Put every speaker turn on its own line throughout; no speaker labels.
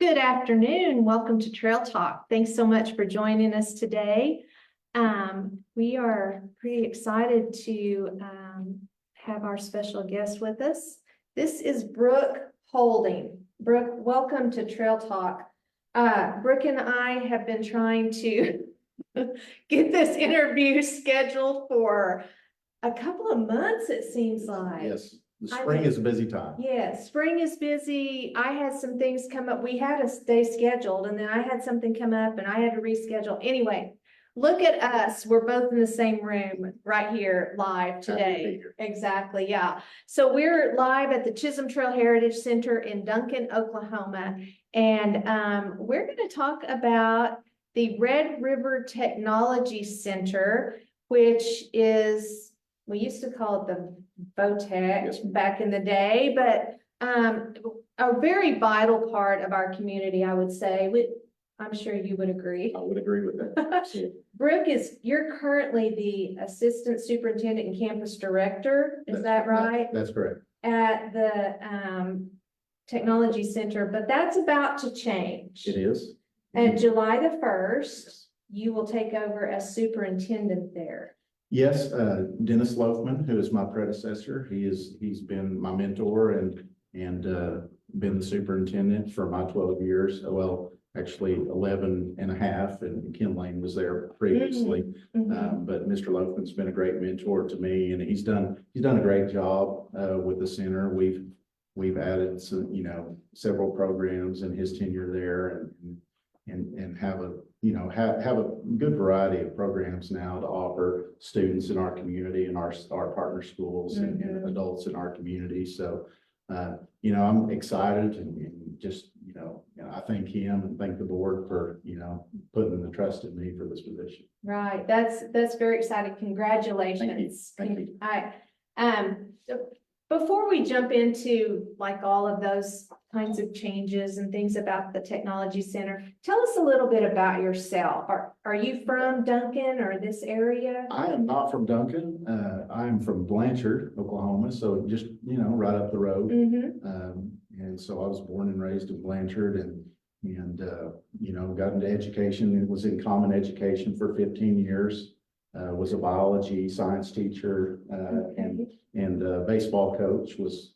Good afternoon. Welcome to Trail Talk. Thanks so much for joining us today. We are pretty excited to have our special guest with us. This is Brook Holding. Brook, welcome to Trail Talk. Brook and I have been trying to get this interview scheduled for a couple of months, it seems like.
Yes. The spring is a busy time.
Yeah, spring is busy. I had some things come up. We had a day scheduled and then I had something come up and I had to reschedule. Anyway, look at us. We're both in the same room right here live today. Exactly, yeah. So we're live at the Chisholm Trail Heritage Center in Duncan, Oklahoma. And we're going to talk about the Red River Technology Center, which is, we used to call it the VOTEC back in the day, but a very vital part of our community, I would say. I'm sure you would agree.
I would agree with that.
Brook, you're currently the Assistant Superintendent and Campus Director, is that right?
That's correct.
At the Technology Center, but that's about to change.
It is.
And July the 1st, you will take over as superintendent there.
Yes, Dennis Loafman, who is my predecessor, he's been my mentor and been the superintendent for my 12 years. Well, actually 11 and a half, and Ken Lane was there previously. But Mr. Loafman's been a great mentor to me, and he's done a great job with the center. We've added some, several programs in his tenure there, and have a good variety of programs now to offer students in our community and our partner schools and adults in our community. So, I'm excited and just, I thank him and thank the board for, putting the trust in me for this position.
Right. That's very exciting. Congratulations.
Thank you.
Before we jump into like all of those kinds of changes and things about the Technology Center, tell us a little bit about yourself. Are you from Duncan or this area?
I am not from Duncan. I'm from Blanchard, Oklahoma. So just, right up the road. And so I was born and raised in Blanchard and got into education. It was in common education for 15 years. Was a biology science teacher, and baseball coach was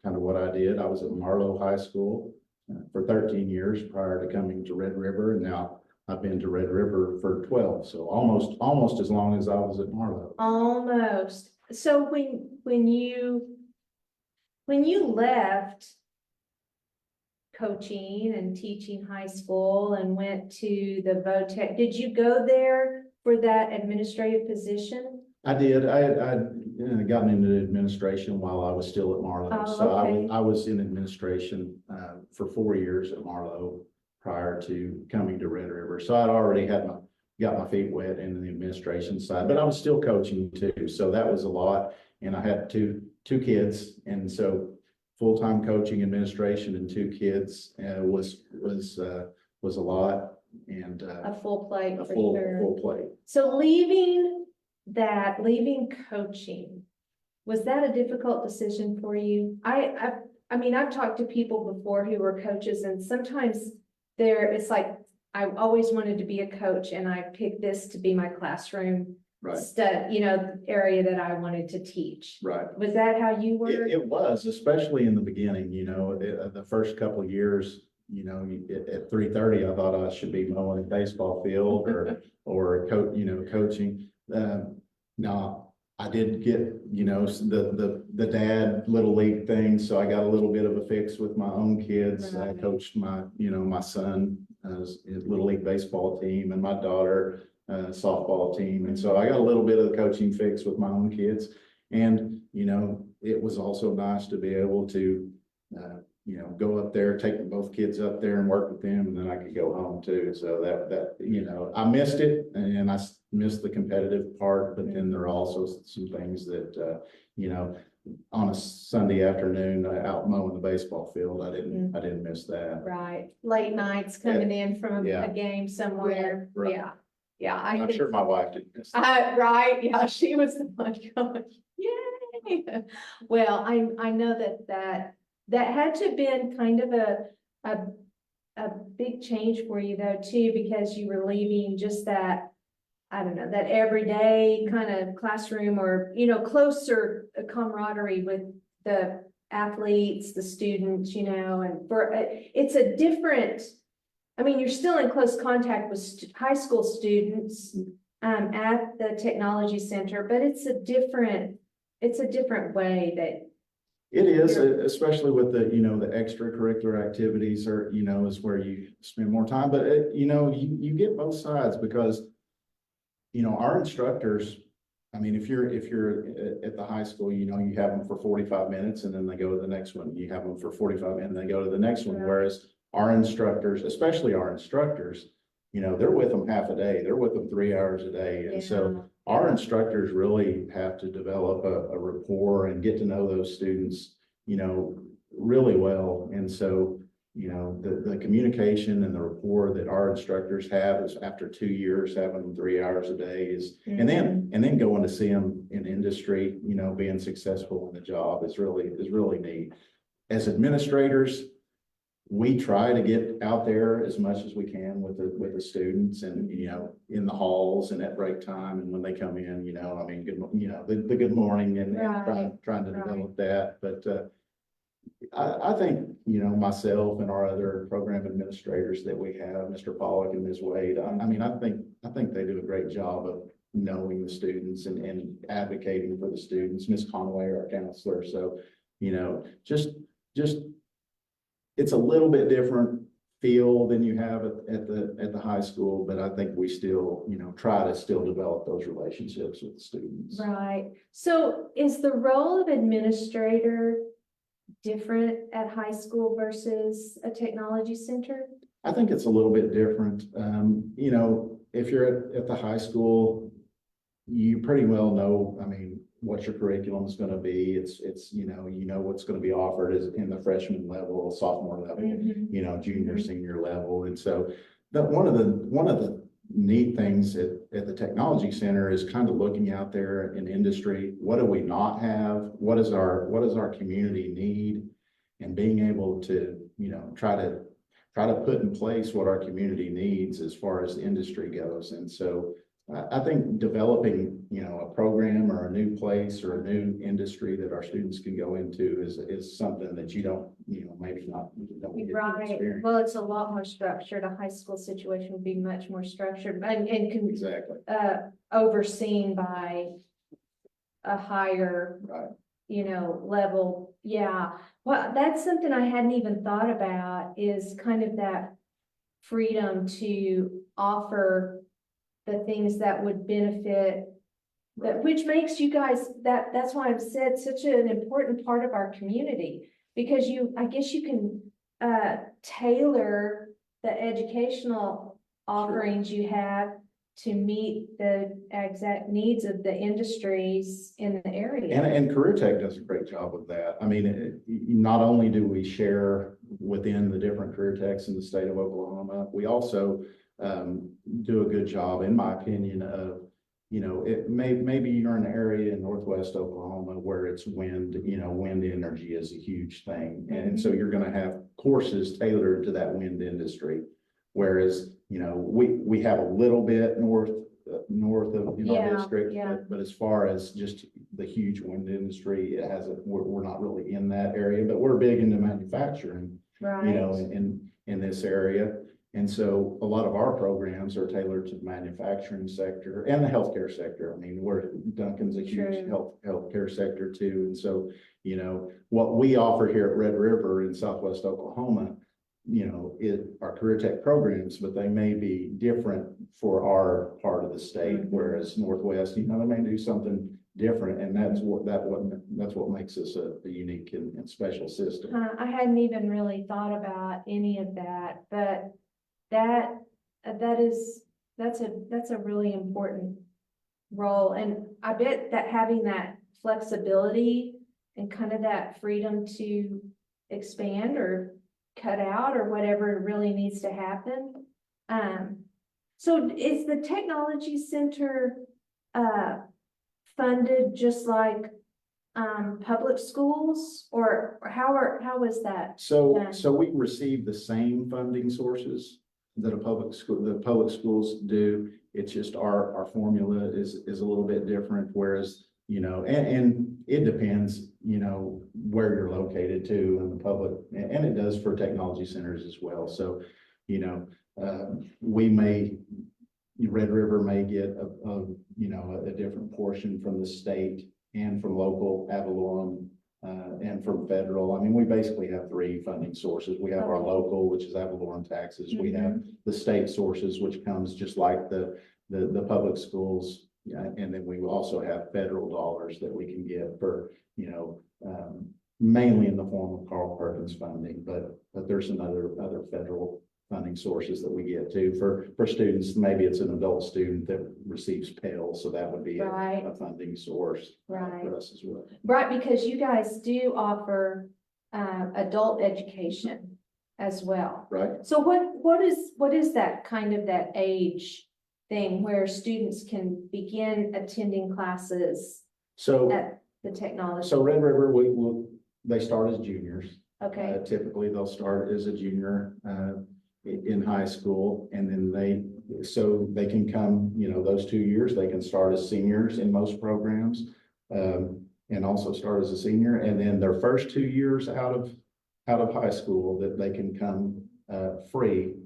kind of what I did. I was at Marlowe High School for 13 years prior to coming to Red River, and now I've been to Red River for 12, so almost as long as I was at Marlowe.
Almost. So when you left coaching and teaching high school and went to the VOTEC, did you go there for that administrative position?
I did. I had gotten into administration while I was still at Marlowe.
Oh,
so
okay.
I was in administration for 4 years at Marlowe prior to coming to Red River. So I'd already got my feet wet in the administration side, but I was still coaching too. So that was a lot. And I had two kids. And so full-time coaching, administration, and 2 kids was a lot. And
A full plate for sure.
Full plate.
So leaving coaching, was that a difficult decision for you? I mean, I've talked to people before who were coaches, and sometimes it's like, I always wanted to be a coach and I picked this to be my classroom area that I wanted to teach.
Right.
Was that how you were?
It was, especially in the beginning, the first couple of years, at 3:30, I thought I should be mowing a baseball field or coaching. Now I did get, the dad little league thing. So I got a little bit of a fix with my own kids.
Right.
I coached my son, his little league baseball team, and my daughter, softball team. And so I got a little bit of the coaching fix with my own kids. And, it was also nice to be able to, go up there, take both kids up there and work with them, and then I could go home too. So that I missed it, and I missed the competitive part, but then there are also some things that, on a Sunday afternoon out mowing the baseball field, I didn't miss that.
Right. Late nights coming in from a game somewhere.
Right.
Yeah. Yeah.
I'm sure my wife didn't miss that.
Right. Yeah. She was the one going, yay. Well, I know that had to have been kind of a a big change for you though too, because you were leaving just that, I don't know, that everyday kind of classroom or, you know, closer camaraderie with the athletes, the students, you know, and for, it's a different, I mean, you're still in close contact with high school students at the technology center, but it's a different way that.
It is, especially with the, you know, the extracurricular activities are, you know, is where you spend more time, but you know, you get both sides because, you know, our instructors, I mean, if you're at the high school, you know, you have them for 45 minutes and then they go to the next one. You have them for 45 and they go to the next one.
Right.
Whereas our instructors, especially our instructors, you know, they're with them half a day. They're with them 3 hours a day. And so our instructors really have to develop a rapport and get to know those students, you know, really well. And so, you know, the communication and the rapport that our instructors have is after 2 years, having them 3 hours a day is, and then going to see them in industry, you know, being successful in the job is really neat. As administrators, we try to get out there as much as we can with the students and, you know, in the halls and at break time and when they come in, you know, I mean, the good morning and trying to develop that. But I think, you know, myself and our other program administrators that we have, Mr. Pollock and Ms. Wade, I mean, I think they do a great job of knowing the students and advocating for the students. Ms. Conway, our counselor. So, you know, just it's a little bit different feel than you have at the high school, but I think we still, you know, try to still develop those relationships with the students.
Right. So is the role of administrator different at high school versus a technology center?
I think it's a little bit different. You know, if you're at the high school, you pretty well know, I mean, what your curriculum is going to be. It's, you know what's going to be offered is in the freshman level, sophomore level, you know, junior, senior level. And so that one of the neat things at the technology center is kind of looking out there in industry. What do we not have? What does our community need? And being able to, you know, try to put in place what our community needs as far as the industry goes. And so I think developing, you know, a program or a new place or a new industry that our students can go into is something that you don't, you know, maybe not. Don't get to
Right.
experience.
Well, it's a lot more structured. A high school situation would be much more structured and can
Exactly.
overseen by a higher,
Right.
you know, level. Yeah. Well, that's something I hadn't even thought about is kind of that freedom to offer the things that would benefit that, which makes you guys, that's why I've said such an important part of our community, because I guess you can tailor the educational offerings you have to meet the exact needs of the industries in the area.
And Career Tech does a great job of that. I mean, not only do we share within the different career techs in the state of Oklahoma, we also do a good job, in my opinion, of, you know, maybe you're in an area in Northwest Oklahoma where it's wind, you know, wind energy is a huge thing. And so you're going to have courses tailored to that wind industry. Whereas, you know, we have a little bit north of in our district, but as far as just the huge wind industry, it hasn't, we're not really in that area, but we're big into manufacturing,
Right.
you know, in this area. And so a lot of our programs are tailored to the manufacturing sector and the healthcare sector. I mean, Duncan's a huge healthcare sector too. And so, you know, what we offer here at Red River in Southwest Oklahoma, you know, are career tech programs, but they may be different for our part of the state, whereas Northwest, you know, they may do something different. And that's what makes us a unique and special system.
I hadn't even really thought about any of that, but that's a really important role. And I bet that having that flexibility and kind of that freedom to expand or cut out or whatever really needs to happen. So is the technology center funded just like public schools or how is that?
So we receive the same funding sources that the public schools do. It's just our formula is a little bit different, whereas, and it depends, where you're located too in the public, and it does for technology centers as well. So, Red River may get a different portion from the state and from local ad valorem, and from federal. I mean, we basically have three funding sources. We have our
Okay.
local, which is ad valorem taxes. We have the state sources, which comes just like the public schools. Yeah, and then we also have federal dollars that we can get for, mainly in the form of Carl Perkins funding, but there's some other federal funding sources that we get too for students. Maybe it's an adult student that receives Pell, so that would be
Right.
a funding source
Right.
for us as well.
Right, because you guys do offer adult education as well.
Right.
So what is that kind of that age thing where students can begin attending classes
So,
at the technology?
so Red River, they start as juniors.
Okay,
Typically, they'll start as a junior in high school, and then they can come, those 2 years, they can start as seniors in most programs, and also start as a senior, and then their first 2 years out of high school, that they can come free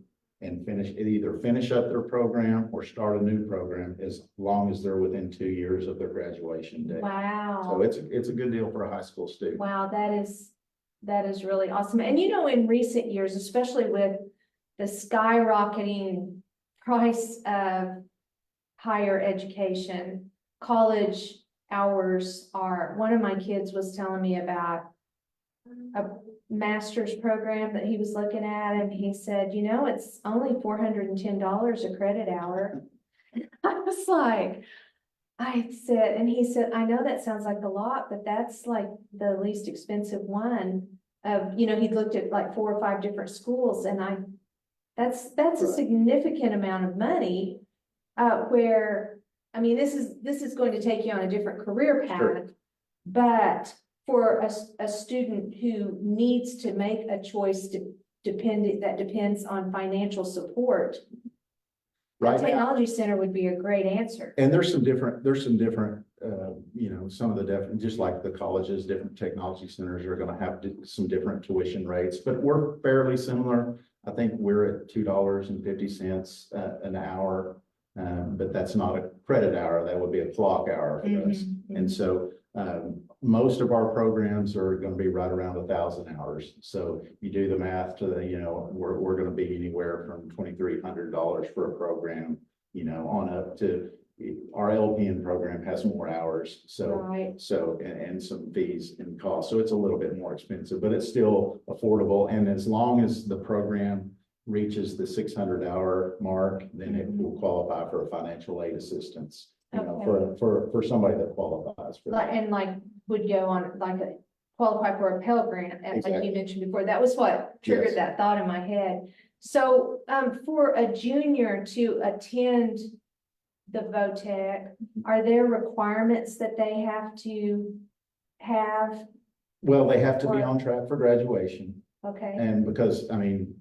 and either finish up their program or start a new program, as long as they're within 2 years of their graduation date. So
wow,
it's a good deal for a high school student.
wow, that is really awesome. And in recent years, especially with the skyrocketing price of higher education, college hours one of my kids was telling me about a master's program that he was looking at, and he said, it's only $410 a credit hour. I was like, he said, I know that sounds like a lot, but that's like the least expensive one he'd looked at like 4 or 5 different schools, and that's a
Right.
significant amount of money, where, I mean, this is going to take you on a different career path.
Sure.
But for a student who needs to make a choice that depends on financial support, a
Right now,
technology center would be a great answer.
and there's some different, some of the just like the colleges, different technology centers are gonna have some different tuition rates, but we're fairly similar. I think we're at $2.50 an hour, but that's not a credit hour. That would be a clock hour for us. And so most of our programs are going to be right around 1,000 hours. So you do the math to we're going to be anywhere from $2,300 for a program, on up to our LPN program has more hours. So,
Right.
and some fees and costs. So it's a little bit more expensive, but it's still affordable. And as long as the program reaches the 600-hour mark, then it will qualify for a financial aid assistance.
Okay.
For somebody that qualifies for that.
And would go on qualify for a Pell Grant, like
Exactly.
you mentioned before. That was what triggered
Yes.
that thought in my head. So, for a junior to attend the VOTEC, are there requirements that they have to have?
Well, they have to be
Or-
on track for graduation,
Okay,
and because, I mean,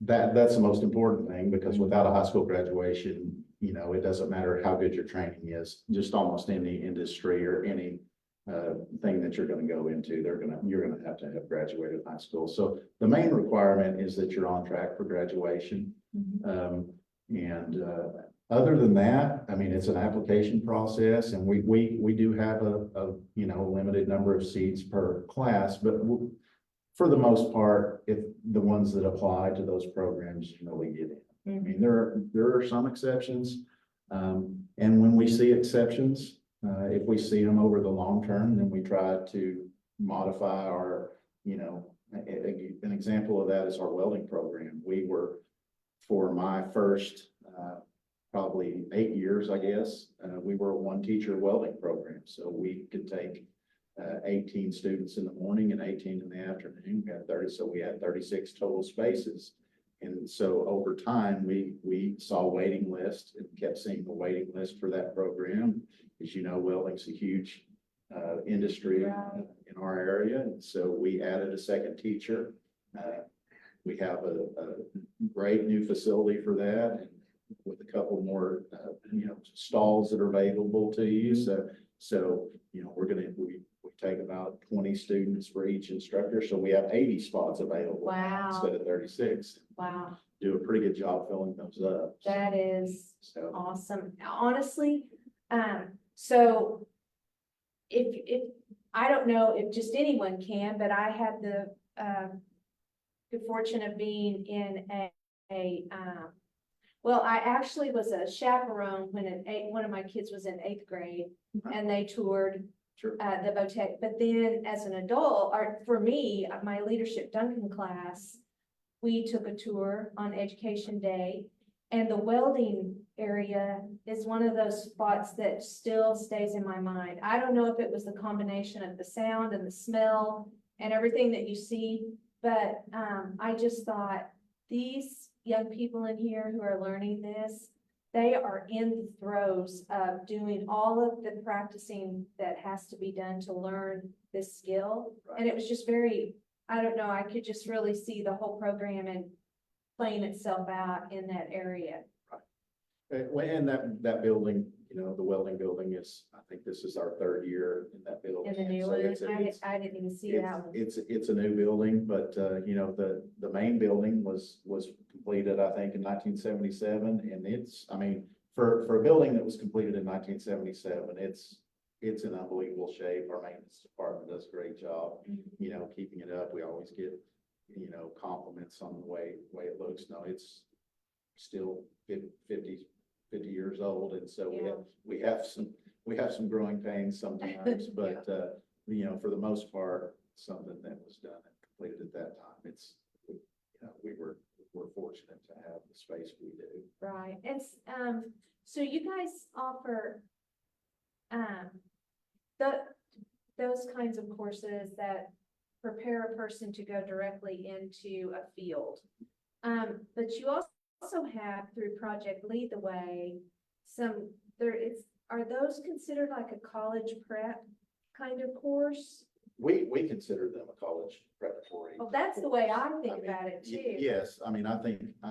that's the most important thing, because without a high school graduation, it doesn't matter how good your training is, just almost any industry or any thing that you're going to go into, you're going to have graduated high school. So the main requirement is that you're on track for graduation. And other than that, I mean, it's an application process, and we do have a limited number of seats per class, but for the most part, if the ones that apply to those programs generally get in. I mean, there are some exceptions, and when we see exceptions, if we see them over the long term, then we try to modify our, an example of that is our welding program. For my first probably 8 years, I guess, we were a 1-teacher welding program, so we could take 18 students in the morning and 18 in the afternoon. We had 30, so we had 36 total spaces. And so over time, we saw a waiting list and kept seeing the waiting list for that program. As you know, welding's a huge industry
Right.
in our area. And so we added a second teacher. We have a great new facility for that, and with a couple more, stalls that are available to you. So, we take about 20 students for each instructor. So we have 80 spots available
Wow.
instead of 36.
Wow,
Do a pretty good job filling those up.
that is
So,
awesome. Honestly, so if, I don't know if just anyone can, but I had the, good fortune of being in well, I actually was a chaperone when one of my kids was in 8th grade and they toured
sure.
the Votech. But then as an adult, or for me, my leadership Duncan class, we took a tour on Education Day, and the welding area is one of those spots that still stays in my mind. I don't know if it was the combination of the sound and the smell and everything that you see, but I just thought these young people in here who are learning this, they are in the throes of doing all of the practicing that has to be done to learn this skill.
Right.
And it was just very, I don't know, I could just really see the whole program and playing itself out in that area.
And that building, the welding building is, I think this is our 3rd year in that building.
In the new
So
one,
it's-
I didn't even see that one.
It's a new building, but, the main building was completed, I think, in 1977. And for a building that was completed in 1977, it's in unbelievable shape. Our maintenance department does a great job, keeping it up. We always get, compliments on the way it looks. No, it's still 50 years old. And so we have some growing pains sometimes, but, for the most part, something that was done and completed at that time. We're fortunate to have the space we do.
Right, it's, so you guys offer, those kinds of courses that prepare a person to go directly into a field. But you also have through Project Lead the Way, are those considered like a college prep kind of course?
We consider them a college preparatory.
Well, that's the way I think
I mean,
about it too.
Yes, I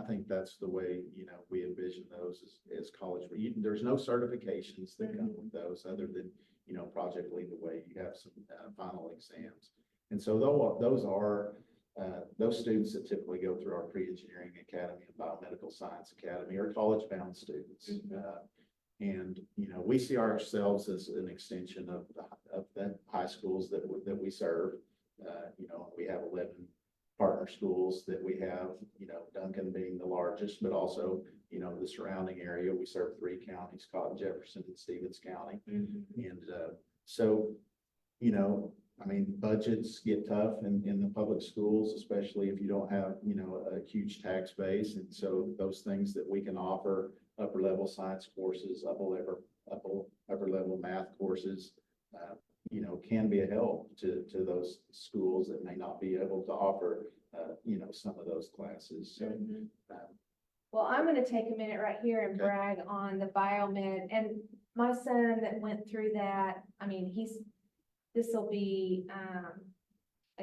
think that's the way, we envision those as college. There's no certifications that come with those other than, Project Lead the Way. You have some final exams. And so those students that typically go through our pre-engineering academy and biomedical science academy are college-bound students. And, we see ourselves as an extension of the high schools that we serve. We have 11 partner schools that we have, Duncan being the largest, but also, the surrounding area. We serve 3 counties, Cotton, Jefferson, and Stevens County. And so, budgets get tough in the public schools, especially if you don't have, a huge tax base. And so those things that we can offer, upper level science courses, upper level math courses, can be a help to those schools that may not be able to offer, some of those classes. So,
Well, I'm gonna take a minute right here and brag on the biomed, and my son that went through that, this'll be,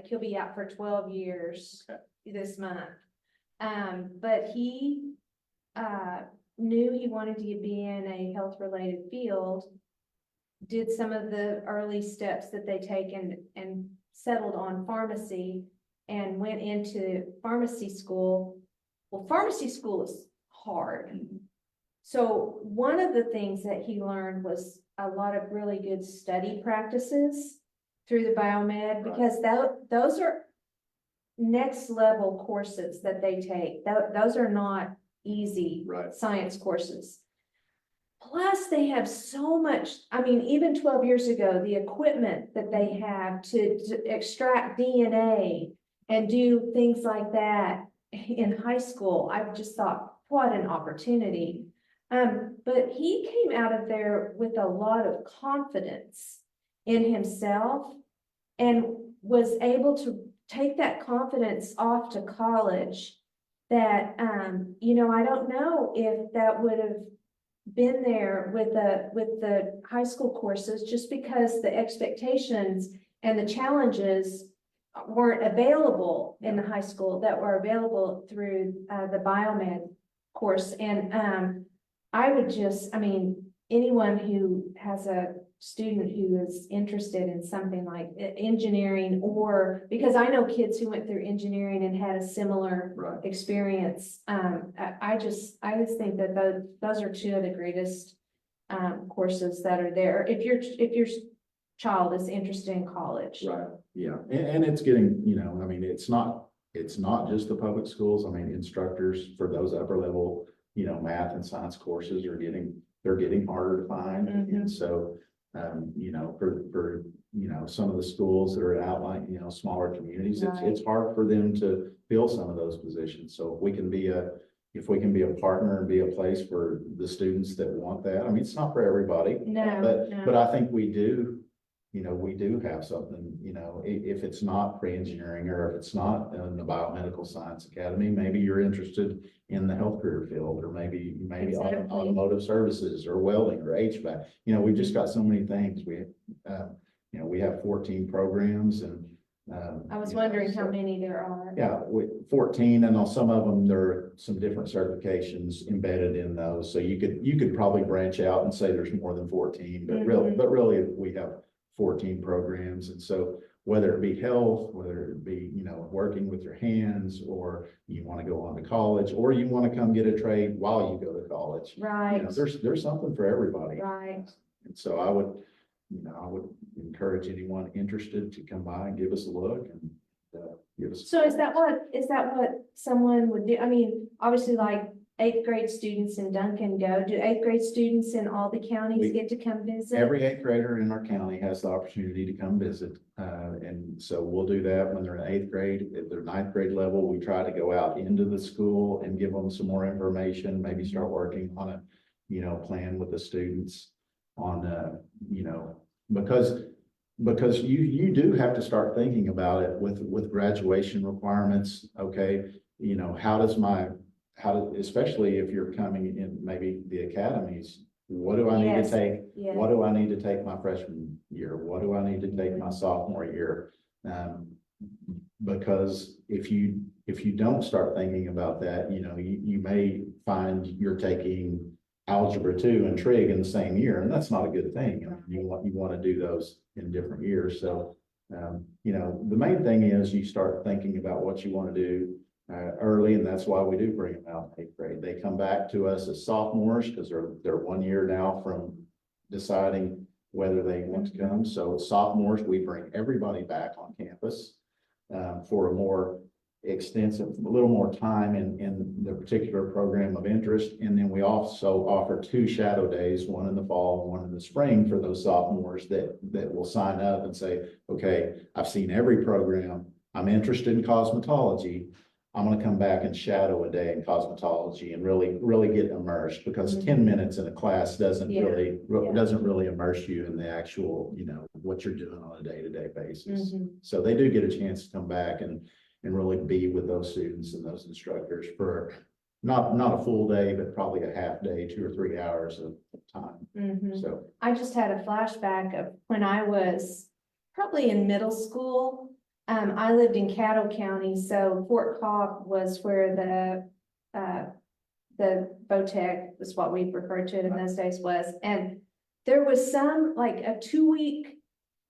he'll be out for 12 years this month. But he, knew he wanted to be in a health-related field, did some of the early steps that they take and settled on pharmacy and went into pharmacy school. Well, pharmacy school is hard. So one of the things that he learned was a lot of really good study practices through the biomed, because those are next level courses that they take. Those are not easy science courses. Plus, they have so much, even 12 years ago, the equipment that they have to extract DNA and do things like that in high school, I've just thought, what an opportunity. But he came out of there with a lot of confidence in himself and was able to take that confidence off to college that, I don't know if that would have been there with the high school courses, just because the expectations and the challenges weren't available in the high school that were available through the biomed course. And I would just, I mean, anyone who has a student who is interested in something like engineering, or because I know kids who went through engineering and had a similar
Right.
experience. I just think that those are two of the greatest courses that are there. If your child is interested in college.
Right, yeah, and it's getting, I mean, it's not just the public schools. I mean, instructors for those upper level, math and science courses they're getting harder to find. And so, for some of the schools that are outlying, smaller communities, it's hard for them to fill some of those positions. So if we can be a partner and be a place for the students that want that, I mean, it's not for everybody.
No,
But I think we do have something, if it's not pre-engineering, or if it's not in the biomedical science academy, maybe you're interested in the health career field, or maybe
Exactly.
automotive services, or welding, or HVAC. We've just got so many things. We have 14 programs, and
I was wondering how many there are.
yeah, with 14, and on some of them, there are some different certifications embedded in those. So you could probably branch out and say there's more than 14, but really we have 14 programs. And so whether it be health, whether it be, working with your hands, or you want to go on to college, or you want to come get a trade while you go to college.
Right.
There's something for everybody.
Right.
And so I would encourage anyone interested to come by and give us a look, and give us.
So is that what someone would do? I mean, obviously, like 8th grade students in Duncan go. Do 8th grade students in all the counties get to come visit?
Every 8th grader in our county has the opportunity to come visit. And so we'll do that when they're in 8th grade. At their 9th grade level, we try to go out into the school and give them some more information, maybe start working on a, plan with the students on, because you do have to start thinking about it with graduation requirements. Okay, especially if you're coming in maybe the academies, what do I need to take?
Yes.
What do I need to take my freshman year? What do I need to take my sophomore year? Because if you don't start thinking about that, you may find you're taking algebra 2 and trig in the same year, and that's not a good thing. You want to do those in different years. So, the main thing is you start thinking about what you want to do early, and that's why we do bring them out in 8th grade. They come back to us as sophomores because they're 1 year now from deciding whether they want to come. So sophomores, we bring everybody back on campus for a more extensive, a little more time in the particular program of interest. And then we also offer 2 shadow days, one in the fall and one in the spring, for those sophomores that will sign up and say, okay, I've seen every program. I'm interested in cosmetology. I'm going to come back and shadow a day in cosmetology and really get immersed, because 10 minutes in a class doesn't really immerse you in the actual, what you're doing on a day-to-day basis. So they do get a chance to come back and really be with those students and those instructors for not a full day, but probably a half day, 2 or 3 hours of time. So
I just had a flashback of when I was probably in middle school. I lived in Caddo County, so Fort Cobb was where the VOTEC was, what we referred to it in those days, was. And there was some, like a 2-week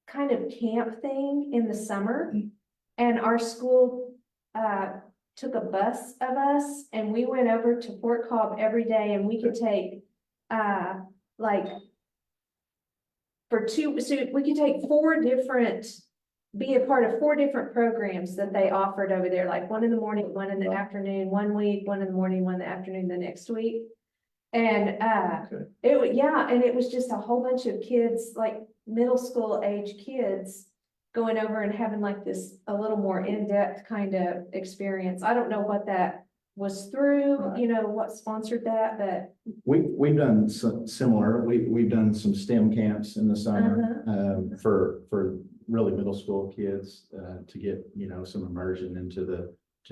kind of camp thing in the summer. And our school took a bus of us, and we went over to Fort Cobb every day, and we could take we could take 4 different, be a part of 4 different programs that they offered over there, like 1 in the morning, 1 in the afternoon, 1 week, 1 in the morning, 1 in the afternoon, the next week. And it was just a whole bunch of kids, like middle school age kids, going over and having like this a little more in-depth kind of experience. I don't know what that was through, what sponsored that, but
we've done some similar. We've done some STEM camps in the summer for really middle school kids to get some immersion into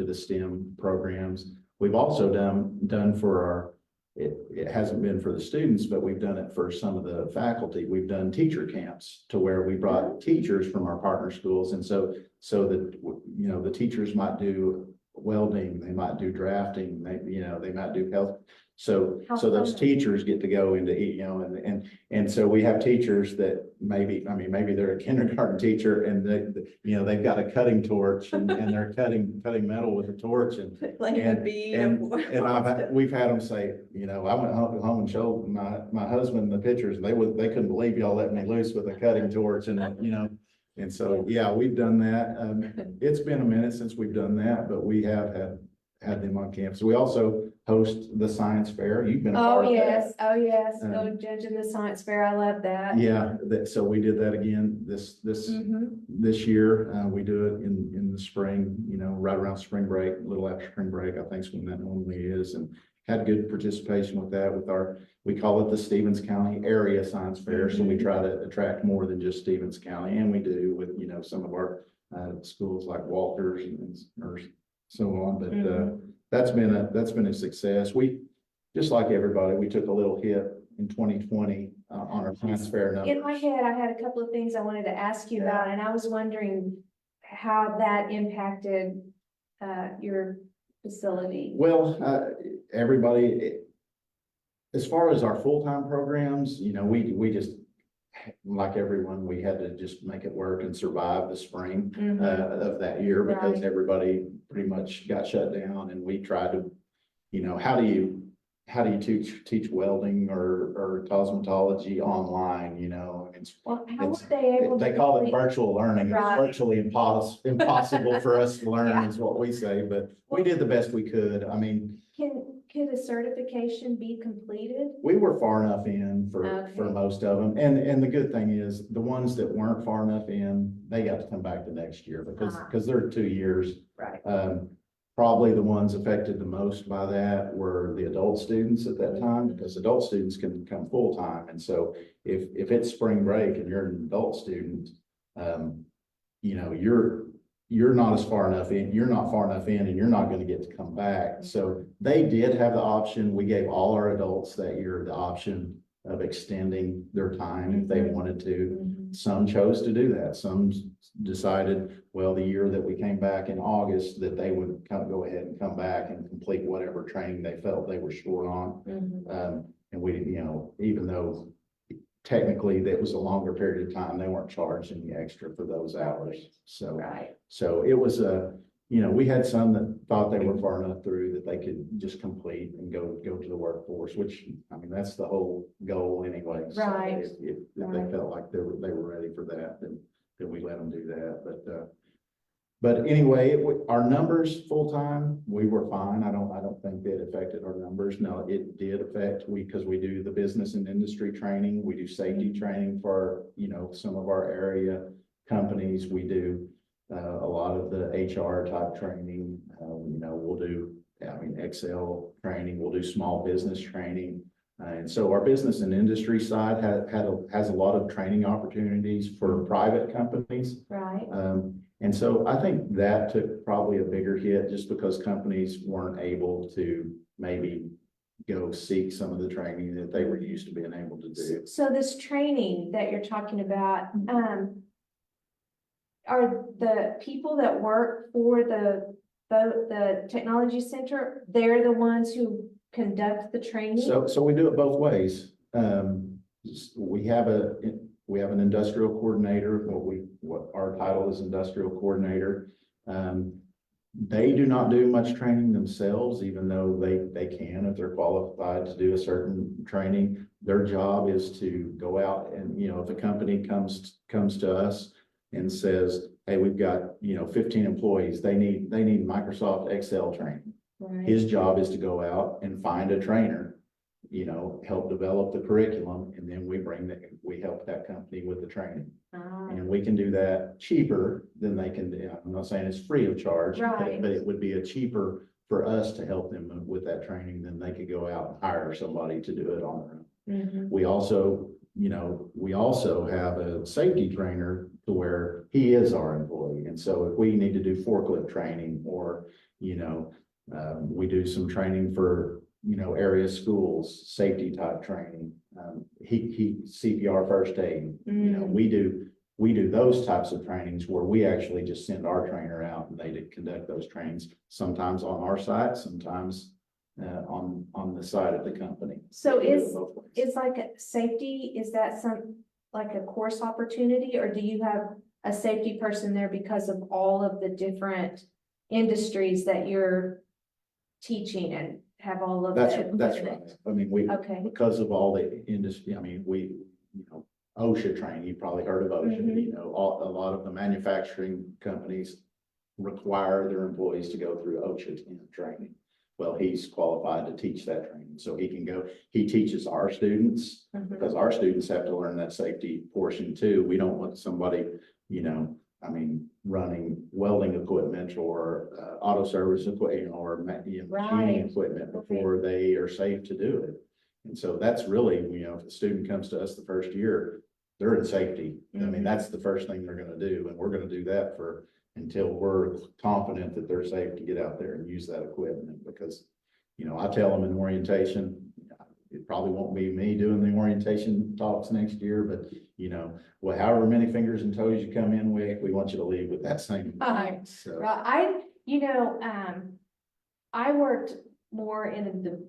the STEM programs. We've also done for it hasn't been for the students, but we've done it for some of the faculty. We've done teacher camps to where we brought teachers from our partner schools. And so that, you know, the teachers might do welding, they might do drafting, they might do health. So
How
those
fun.
teachers get to go into, and so we have teachers that maybe they're a kindergarten teacher and they've got a cutting torch and they're cutting metal with a torch and we've had them say, I went home and showed my husband the pictures and they couldn't believe y'all let me loose with a cutting torch and so, yeah, we've done that. It's been a minute since we've done that, but we have had them on campus. We also host the science fair. You've been a part of that.
Oh, yes. Go judging the science fair. I love that.
Yeah, so we did that again this year. We do it in the spring, right around spring break, a little after spring break, I think is when that normally is, and had good participation with that we call it the Stevens County Area Science Fair. So we try to attract more than just Stevens County, and we do with, some of our schools like Walters or so on, but that's been a success. We, just like everybody, we took a little hit in 2020 on our science fair numbers.
In my head, I had a couple of things I wanted to ask you about, and I was wondering how that impacted your facility.
Well, everybody, as far as our full-time programs, we just, like everyone, we had to just make it work and survive the spring of that year because
Right.
everybody pretty much got shut down, and we tried to, how do you teach welding or cosmetology online, it's,
Well, how were they able to?
they call it
complete-
virtual learning. It's
Right.
virtually impossible for us to learn
Yeah.
is what we say, but we did the best we could. I mean,
Could a certification be completed?
we were far enough in for
Okay.
most of them. And the good thing is the ones that weren't far enough in, they got to come back the next year because they're 2 years.
Right.
Probably the ones affected the most by that were the adult students at that time, because adult students can come full time. And so if it's spring break and you're an adult student, you're not as far enough in, you're not far enough in, and you're not going to get to come back. So they did have the option. We gave all our adults that year the option of extending their time if they wanted to. Some chose to do that. Some decided, well, the year that we came back in August, that they would go ahead and come back and complete whatever training they felt they were short on. And we, even though technically that was a longer period of time, they weren't charged any extra for those hours. So,
Right.
so it was we had some that thought they were far enough through that they could just complete and go to the workforce, which, I mean, that's the whole goal anyway. So
Right.
if they felt like they were ready for that, then we let them do that. But anyway, our numbers full-time, we were fine. I don't think it affected our numbers. No, it did affect, because we do the business and industry training. We do safety training for, some of our area companies. We do a lot of the HR type training. We'll do, Excel training. We'll do small business training. And so our business and industry side has a lot of training opportunities for private companies.
Right.
And so I think that took probably a bigger hit just because companies weren't able to maybe go seek some of the training that they were used to being able to do.
So this training that you're talking about, are the people that work for the technology center, they're the ones who conduct the training?
So we do it both ways. We have an industrial coordinator, what our title is industrial coordinator. They do not do much training themselves, even though they can if they're qualified to do a certain training. Their job is to go out and, if a company comes to us and says, hey, we've got, 15 employees, they need Microsoft Excel training.
Right.
His job is to go out and find a trainer, help develop the curriculum, and then we help that company with the training. And we can do that cheaper than they can do. I'm not saying it's free of charge,
Right.
but it would be a cheaper for us to help them with that training than they could go out and hire somebody to do it on their own. We also have a safety trainer to where he is our employee. And so if we need to do forklift training or, we do some training for area schools, safety type training. He CPR first aid, we do those types of trainings where we actually just send our trainer out and they conduct those trainings, sometimes on our site, sometimes on the side of the company.
So
We do it both ways.
is like a safety, is that like a course opportunity, or do you have a safety person there because of all of the different industries that you're teaching and have all of
That's
the
right.
equipment?
I mean,
Okay.
because of all the industry, I mean, OSHA training, you've probably heard of OSHA,
Mhm.
a lot of the manufacturing companies require their employees to go through OSHA 10 training. Well, he's qualified to teach that training, so he can go, he teaches our students,
Mhm.
because our students have to learn that safety portion too. We don't want somebody, running welding equipment or auto service equipment or machining
Right.
equipment before they are safe to do it. And so that's really, if the student comes to us the first year, they're in safety. I mean,
Mhm.
that's the first thing they're gonna do, and we're gonna do that until we're confident that they're safe to get out there and use that equipment, because, I tell them in orientation, it probably won't be me doing the orientation talks next year, but, well, however many fingers and toes you come in with, we want you to leave with that same.
Right.
So,
Right, I worked more in the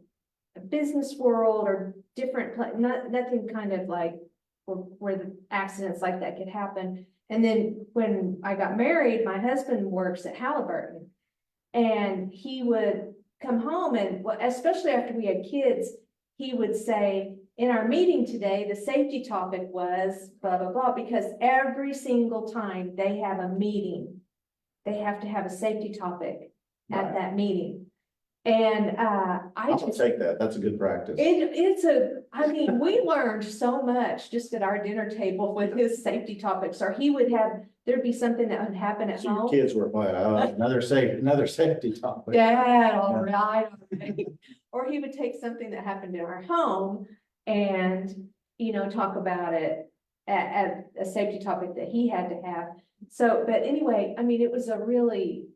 business world or different, nothing kind of like where the accidents like that could happen. And then when I got married, my husband works at Halliburton. And he would come home and, well, especially after we had kids, he would say, in our meeting today, the safety topic was blah, blah, blah, because every single time they have a meeting, they have to have a safety topic at
Right.
that meeting. And
I'm gonna take that. That's a good practice.
I mean, we learned so much just at our dinner table with his safety topics, or he would have, there'd be something that would happen at
So your
home.
kids were like, another safety topic.
Dad, all right. Okay. Or he would take something that happened in our home and, talk about it at a safety topic that he had to have. So, but anyway, I mean, it was a really,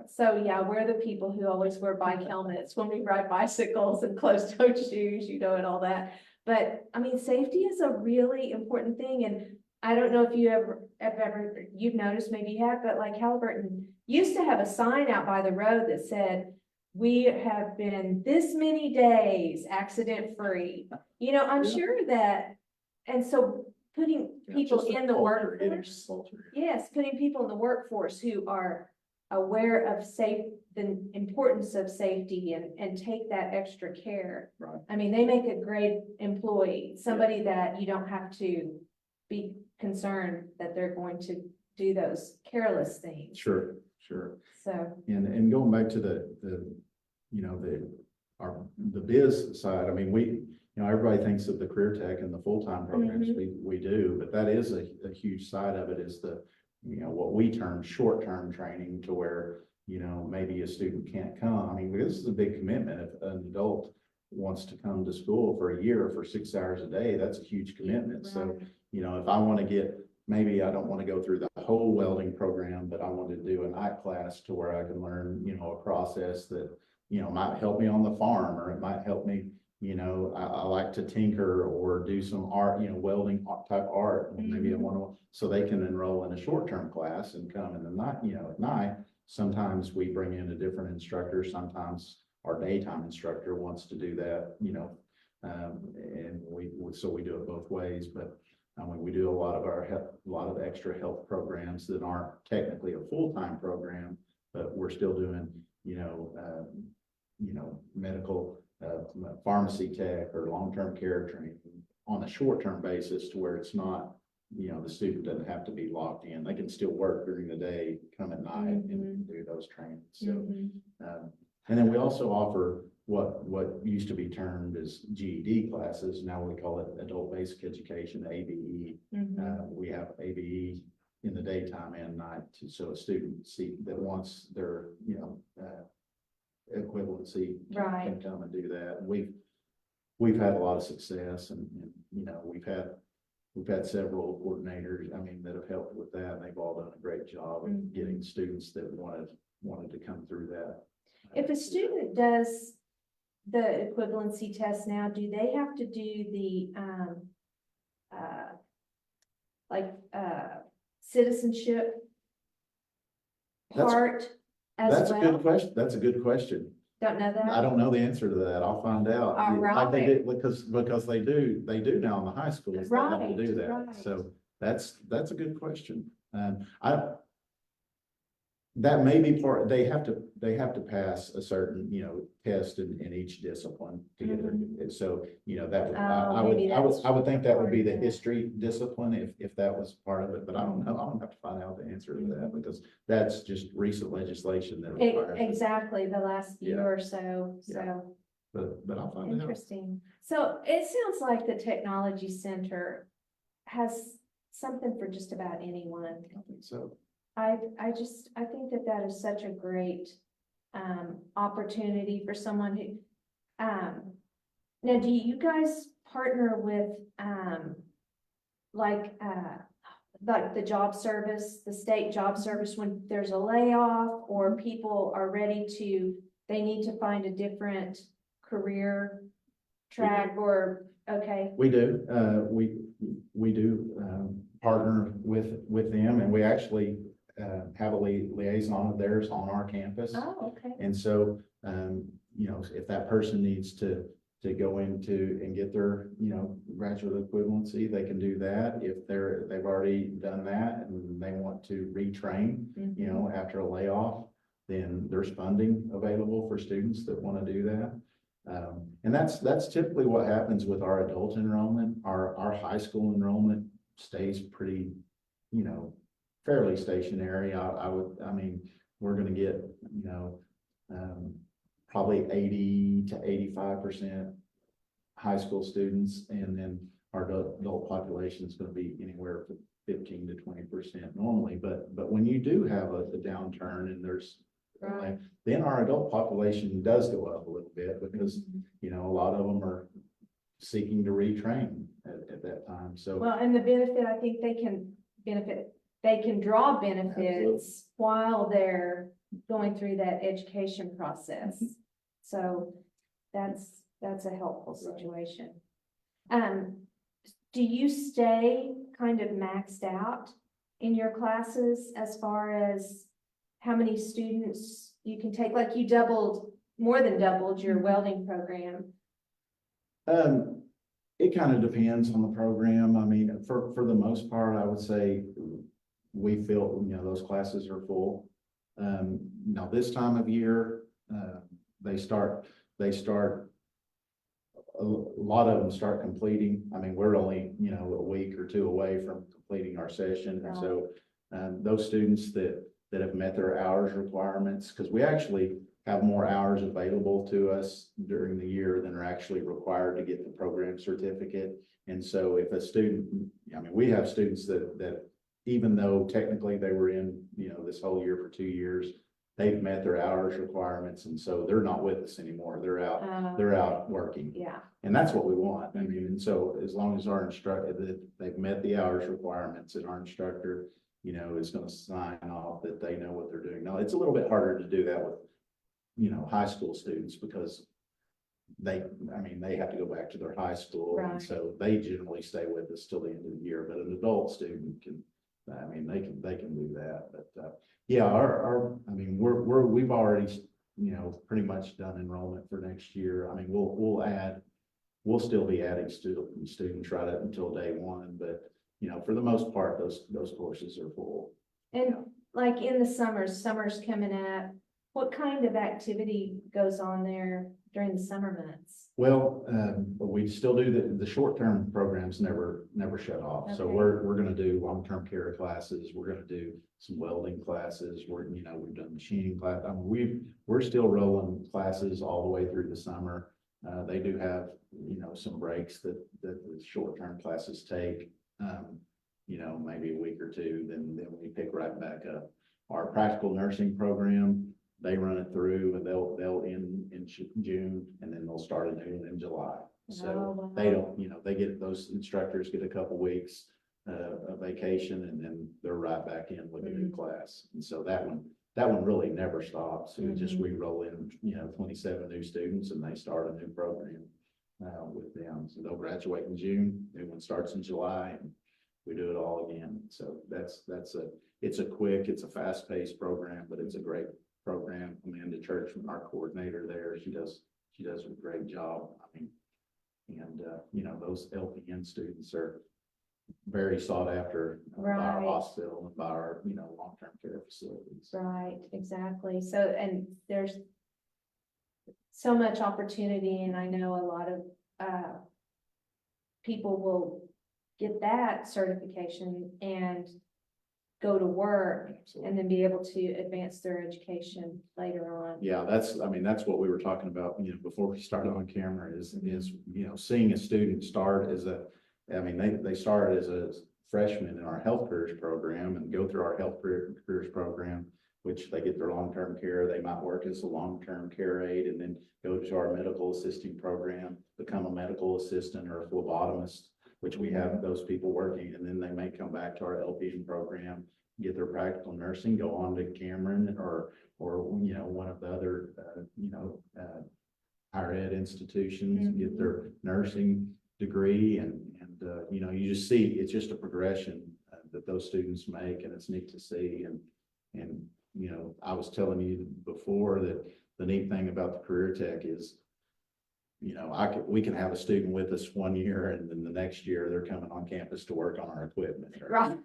so yeah, we're the people who always wear bike helmets when we ride bicycles and closed-toed shoes, and all that. But I mean, safety is a really important thing. And I don't know if you've noticed, maybe you have, but like Halliburton used to have a sign out by the road that said, we have been this many days accident-free. I'm
Yeah.
sure that, and so putting people
Just
in the
culture, it is
workforce.
culture.
Yes, putting people in the workforce who are aware of the importance of safety and take that extra care.
Right.
I mean, they make a great employee, somebody that you don't have to be concerned that they're going to do those careless things.
Sure.
So,
And going back to the biz side, I mean, everybody thinks of the career tech and the full-time programs we do, but that is a huge side of it, is what we term short-term training, to where, maybe a student can't come. I mean, this is a big commitment. If an adult wants to come to school for a year for 6 hours a day, that's a huge commitment. So,
right.
if I want to maybe I don't want to go through the whole welding program, but I want to do a night class to where I can learn, a process that, might help me on the farm, or it might help me, I like to tinker or do some art, welding type art. Maybe I want to, so they can enroll in a short-term class and come in the night, at night. Sometimes we bring in a different instructor. Sometimes our daytime instructor wants to do that, and so we do it both ways. But we do a lot of extra health programs that aren't technically a full-time program, but we're still doing, medical, pharmacy tech or long-term care training on a short-term basis, to where it's not, the student doesn't have to be locked in. They can still work during the day, come at night and do those trainings. So, and then we also offer what used to be termed as GED classes. Now we call it adult basic education, ABE. We have ABE in the daytime and night, so a student that wants their, equivalency can come and do that. We've had a lot of success, and we've had several coordinators, that have helped with that, and they've all done a great job of getting students that wanted to come through that.
If a student does the equivalency test now, do they have to do the, like, citizenship
That's-
part as
That's a good
well?
question. That's a good question.
Don't know
I
that?
don't know the answer to that. I'll find out.
All
Like they
right.
did, because they do now in the high schools. They have to do
Right,
that.
right.
So that's a good question. That may be part, they have to pass a certain, test in each discipline to get it. So, that would,
maybe
I would think that would be the
part of it.
history discipline if that was part of it, but I don't know. I don't have to find out the answer to that because that's just recent legislation that requires it.
Exactly, the last year
Yeah.
or so, so.
But I'll find out.
Interesting. So it sounds like the technology center has something for just about anyone.
I think so.
I think that is such a great, opportunity for someone who, now, do you guys partner with, like, the job service, the state job service when there's a layoff or people are ready to, they need to find a different career track or, okay,
We do, we do, partner with them, and we actually, have a liaison of theirs on our campus.
oh, okay.
And so, if that person needs to go into and get their, graduate equivalency, they can do that. If they've already done that and they want to retrain, after a layoff, then there's funding available for students that want to do that. And that's typically what happens with our adult enrollment. Our high school enrollment stays pretty, fairly stationary. I mean, we're gonna get, probably 80 to 85% high school students, and then our adult population is gonna be anywhere from 15 to 20% normally. But when you do have a downturn and there's,
Right.
then our adult population does go up a little bit because, a lot of them are seeking to retrain at that time. So,
Well, and the benefit, I think they can draw benefits
Absolutely.
while they're going through that education process. So that's a helpful situation. Do you stay kind of maxed out in your classes as far as how many students you can take? Like you more than doubled your welding program.
it kind of depends on the program. I mean, for the most part, I would say we feel, those classes are full. Now this time of year, they start, a lot of them start completing. I mean, we're only, a week or two away from completing our session. And so, those students that have met their hours requirements, because we actually have more hours available to us during the year than are actually required to get the program certificate. And so if a student, I mean, we have students that even though technically they were in, this whole year for 2 years, they've met their hours requirements. And so they're not with us anymore. They're out working.
Yeah.
And that's what we want. I mean, and so as long as our instructor, that they've met the hours requirements and our instructor, is going to sign off that they know what they're doing. Now, it's a little bit harder to do that with, high school students because they have to go back to their high school.
Right.
And so they generally stay with us till the end of the year, but an adult student can, they can do that. But, yeah, we've already, pretty much done enrollment for next year. I mean, we'll still be adding students right up until day one, but, for the most part, those courses are full.
And like in the summer's coming up, what kind of activity goes on there during the summer months?
Well, we still do the short-term programs never shut off. So
Okay.
we're gonna do long-term care classes. We're gonna do some welding classes. We've done machining class. I mean, we're still rolling classes all the way through the summer. They do have, some breaks that the short-term classes take, maybe a week or two, then we pick right back up. Our practical nursing program, they run it through and they'll end in June, and then they'll start a new one in July. So
Oh, wow.
they don't, they get, those instructors get a couple weeks of vacation, and then they're right back in with a new class. And so that that one really never stops. We roll in, 27 new students and they start a new program with them. So they'll graduate in June, new one starts in July, and we do it all again. So it's a fast-paced program, but it's a great program. Amanda Churchman, our coordinator there, she does a great job. I mean, and those LPN students are very sought after by our
Right.
hospital and by our, long-term care facilities.
Right, exactly. So, and there's so much opportunity, and I know a lot of, people will get that certification and go to work
Absolutely.
and then be able to advance their education later on.
Yeah, that's what we were talking about, before we started on camera is, seeing a student start they started as a freshman in our health careers program and go through our health careers program, which they get their long-term care. They might work as a long-term care aide and then go to our medical assisting program, become a medical assistant or a phlebotomist, which we have those people working, and then they may come back to our LPN program, get their practical nursing, go on to Cameron or one of the other higher ed institutions, get their nursing degree, and you just see it's just a progression that those students make, and it's neat to see. And I was telling you before that the neat thing about the career tech is, we can have a student with us 1 year and then the next year they're coming on campus to work on our equipment.
Right.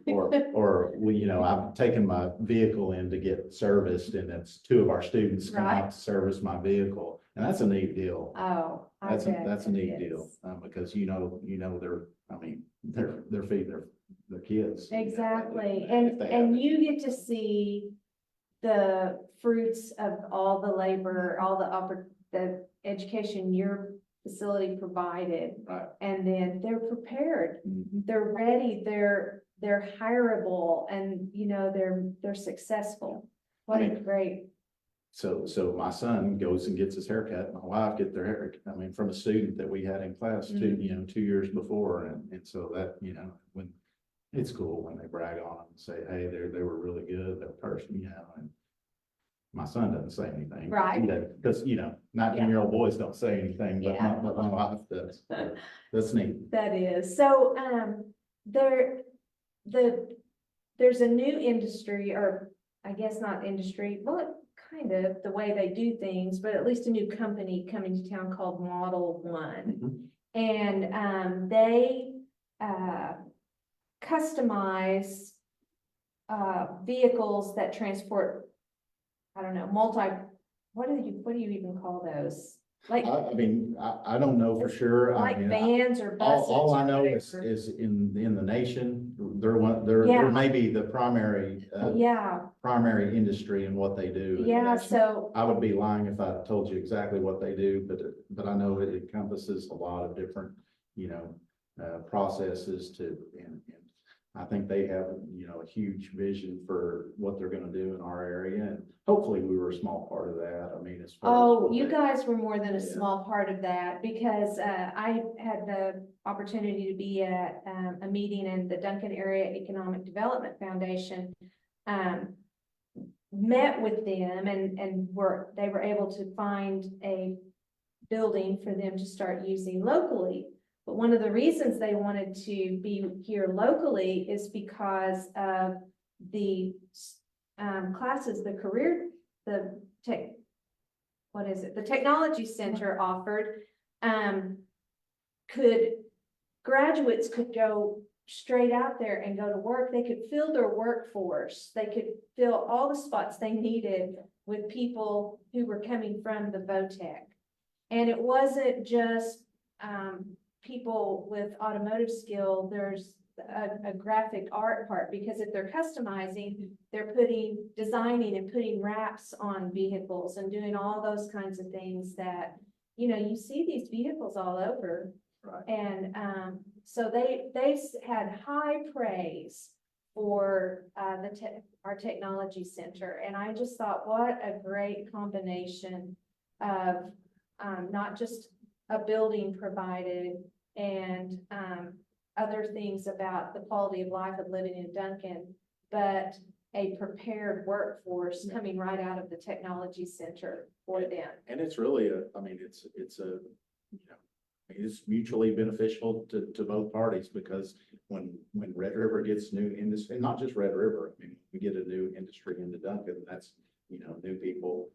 I've taken my vehicle in to get serviced and it's 2 of our students come
Right.
out to service my vehicle. And that's a neat deal.
Oh,
That's a neat deal, because they're feeding their kids.
Exactly.
If they have
And
it.
you get to see the fruits of all the labor, all the education your facility provided.
Right.
And then they're prepared,
Mhm.
they're ready, they're hireable, and they're successul. What a great,
So my son goes and gets his haircut. My wife get their hair, from a student that we had in class 2 years before. And so that, when it's cool when they brag on them and say, hey, they were really good, that person, and my son doesn't say anything.
Right.
Because, 19-year-old boys don't say anything, but
Yeah.
my wife does. So that's neat.
that is. So, there's a new industry, or I guess not industry, well, kind of the way they do things, but at least a new company coming to town called Model One.
Mhm.
And they customize vehicles that transport, I don't know, what do you even call those? Like,
I don't know for sure.
like vans or buses.
All I
or
know
whatever.
is in the nation, they're
Yeah.
may be the primary industry in what they do. in the
Yeah,
nation.
so,
I would be lying if I told you exactly what they do, but I know it encompasses a lot of different, processes and I think they have, a huge vision for what they're gonna do in our area, and hopefully we were a small part of that. As far as
oh,
what
you
they-
guys were more than a
Yeah.
small part of that, because I had the opportunity to be at a meeting in the Duncan Area Economic Development Foundation. Met with them and they were able to find a building for them to start using locally. But one of the reasons they wanted to be here locally is because of the classes, the technology center offered, graduates could go straight out there and go to work. They could fill their workforce. They could fill all the spots they needed with people who were coming from the VOTEC. And it wasn't just, people with automotive skill. There's a graphic art part, because if they're customizing, they're designing and putting wraps on vehicles and doing all those kinds of things that, you see these vehicles all over.
Right.
And, so they had high praise for, our technology center. And I just thought, what a great combination of, not just a building provided and, other things about the quality of life of living in Duncan, but a prepared workforce coming right out of the technology center for them.
And it's really it's a, you know, it's mutually beneficial to both parties, because when Red River gets new industry, and not just Red River, I mean, we get a new industry into Duncan, that's, you know, new people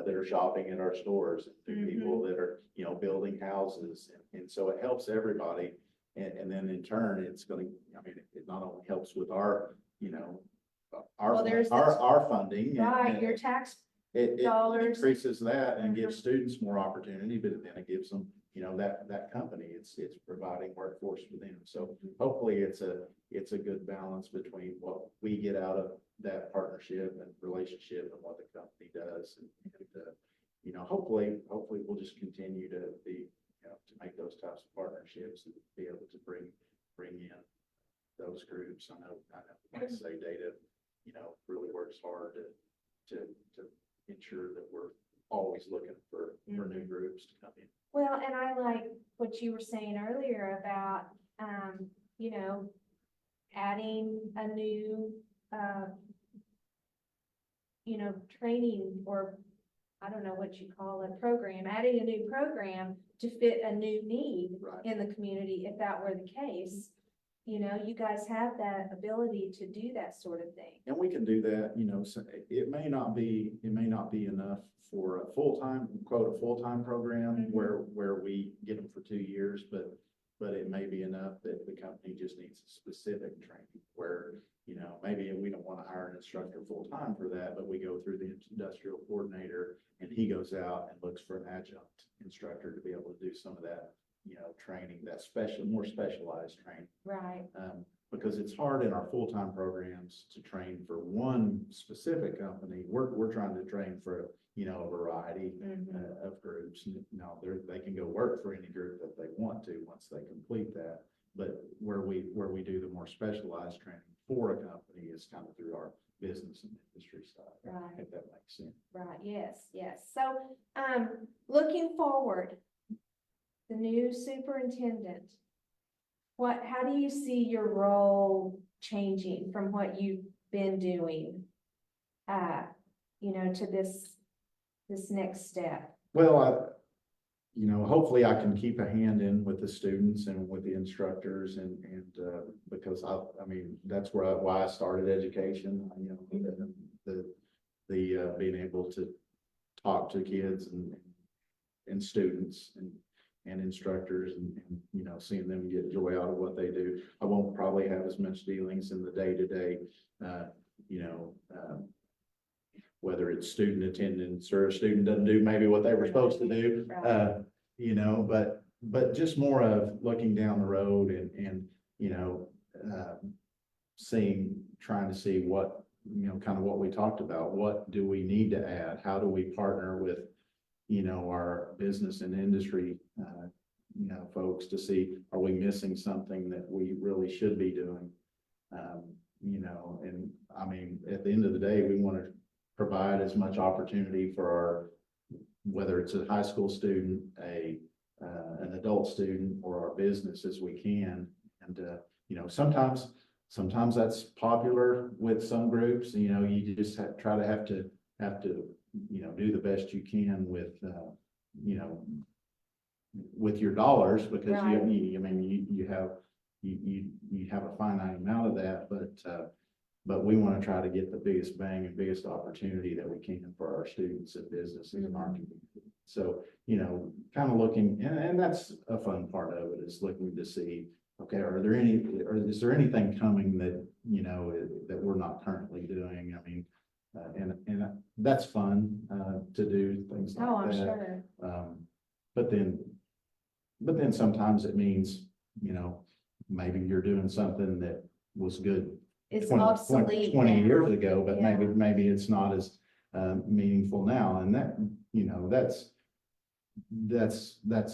that are shopping in our stores, and new people that are, you know, building houses. And so it helps everybody. And then in turn, it's going to, I mean, it not only helps with our, you know,
Well, there's
our funding.
Right, your tax
It
dollars.
increases that and gives students more opportunity, but then it gives them, you know, that company, it's providing workforce for them. So hopefully it's a good balance between what we get out of that partnership and relationship and what the company does. And you know, hopefully we'll just continue to be, you know, to make those types of partnerships and be able to bring in those groups. I know, like I say, Data, you know, really works hard to ensure that we're always looking for new groups to come in.
Well, and I like what you were saying earlier about, you know, adding a new, you know, training, or I don't know what you call it, program, adding a new program to fit a new need
Right.
in the community, if that were the case. You know, you guys have that ability to do that sort of thing.
And we can do that, you know, so it may not be enough for a full-time program where we get them for 2 years, but it may be enough that the company just needs specific training where, you know, maybe we don't want to hire an instructor full-time for that, but we go through the industrial coordinator and he goes out and looks for an adjunct instructor to be able to do some of that, you know, training, that more specialized training.
Right.
Because it's hard in our full-time programs to train for one specific company. We're trying to train for, you know, a variety of groups. Now they can go work for any group that they want to once they complete that. But where we do the more specialized training for a company is kind of through our business and industry side.
Right.
If that makes sense.
Right, yes. So, looking forward, the new superintendent, how do you see your role changing from what you've been doing, you know, to this next step?
Well, you know, hopefully I can keep a hand in with the students and with the instructors and because I mean, that's why I started education, you know, the being able to talk to kids and students and instructors and, you know, seeing them get joy out of what they do. I won't probably have as much dealings in the day-to-day, you know, whether it's student attendance or a student doesn't do maybe what they were supposed to do, you know, but just more of looking down the road and you know, trying to see what, you know, kind of what we talked about. What do we need to add? How do we partner with, you know, our business and industry, you know, folks to see, are we missing something that we really should be doing? You know, and I mean, at the end of the day, we want to provide as much opportunity for our, whether it's a high school student, an adult student, or our business as we can. And, you know, sometimes that's popular with some groups, you know, you just have to, you know, do the best you can with, you know, with your dollars, because
Right.
you have a finite amount of that, but we want to try to get the biggest bang and biggest opportunity that we can for our students and businesses in our community. So, you know, kind of looking, and that's a fun part of it, is looking to see, okay, is there anything coming that, you know, that we're not currently doing? I mean, and that's fun to do things like that.
Oh, I'm sure.
But then sometimes it means, you know, maybe you're doing something that was good
It's
20
obsolete
20
now.
years ago, but
Yeah.
maybe it's not as meaningful now. And that, you know, that's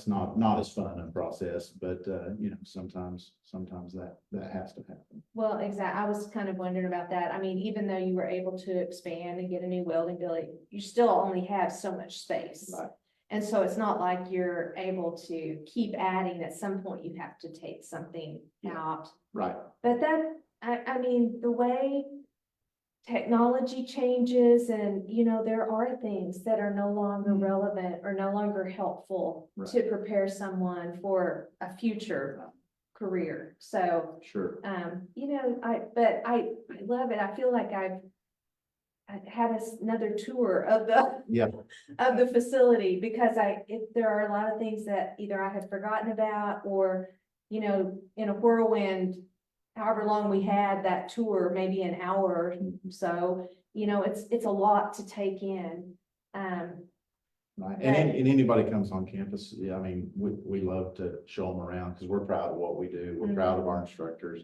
not as fun a process, but you know, sometimes that has to happen.
Well, exactly. I was kind of wondering about that. I mean, even though you were able to expand and get a new welding building, you still only have so much space.
Right.
And so it's not like you're able to keep adding. At some point, you have to take something
Yeah.
out.
Right.
But I mean, the way technology changes and, there are things that are no longer relevant or no longer helpful
Right.
to prepare someone for a future career. So,
Sure.
I love it. I feel like I had another tour of
Yeah.
of the facility because there are a lot of things that either I had forgotten about or, in a whirlwind, however long we had that tour, maybe an hour or so, it's a lot to take in.
Right.
But-
And anybody comes on campus, yeah, I mean, we love to show them around because we're proud of what we do. We're proud of our instructors.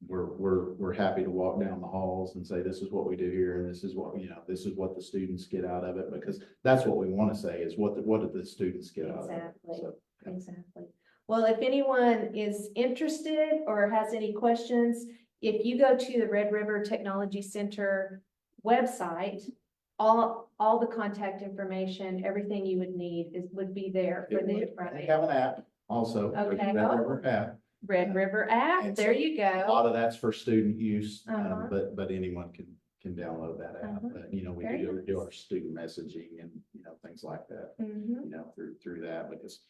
We're happy to walk down the halls and say, this is what we do here. And this is what, this is what the students get out of it, because that's what we want to say is what did the students get out of it?
Exactly.
So, yeah.
Exactly. Well, if anyone is interested or has any questions, if you go to the Red River Technology Center website, all the contact information, everything you would need would be there for the
They have an app also. There's a
Okay.
Red River app.
Red River app.
And
There
so
you
A
go.
lot of that's for student use,
Uh-huh.
but anyone can download that app.
Uh-huh.
But, we
Very
do
nice.
our student messaging and, things like that,
Mhm.
through that, because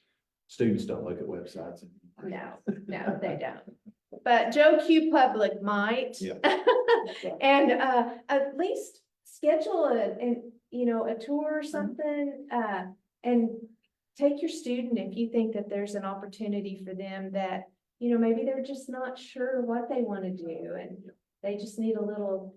students don't look at websites.
No, they don't. But Joe Q Public might.
Yeah.
And at least schedule a tour or something, and take your student if you think that there's an opportunity for them that, maybe they're just not sure what they want to do and they just need a little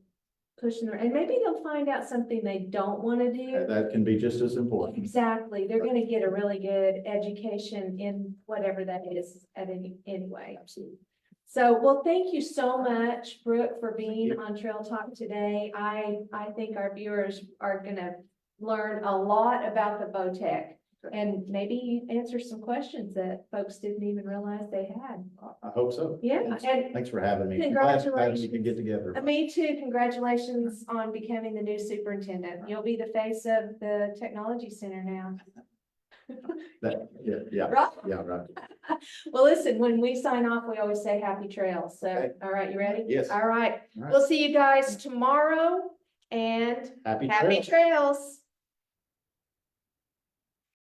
push in there, and maybe they'll find out something they don't want to do.
That can be just as important.
Exactly. They're gonna get a really good education in whatever that is anyway.
Absolutely.
So, well, thank you so much, Brooke, for being
you.
on Trail Talk today. I think our viewers are gonna learn a lot about the VOTEC and maybe answer some questions that folks didn't even realize they had.
I hope so.
Yeah, and
Thanks for having me. Glad we
Congratulations.
could get together.
me too. Congratulations on becoming the new superintendent. You'll be the face of the technology center now.
Yeah,
Right?
right.
Well, listen, when we sign off, we always say happy trails. So,
Okay.
all right, you ready?
Yes.
All right.
All right.
We'll see you guys tomorrow and
Happy
happy
trails.
trails.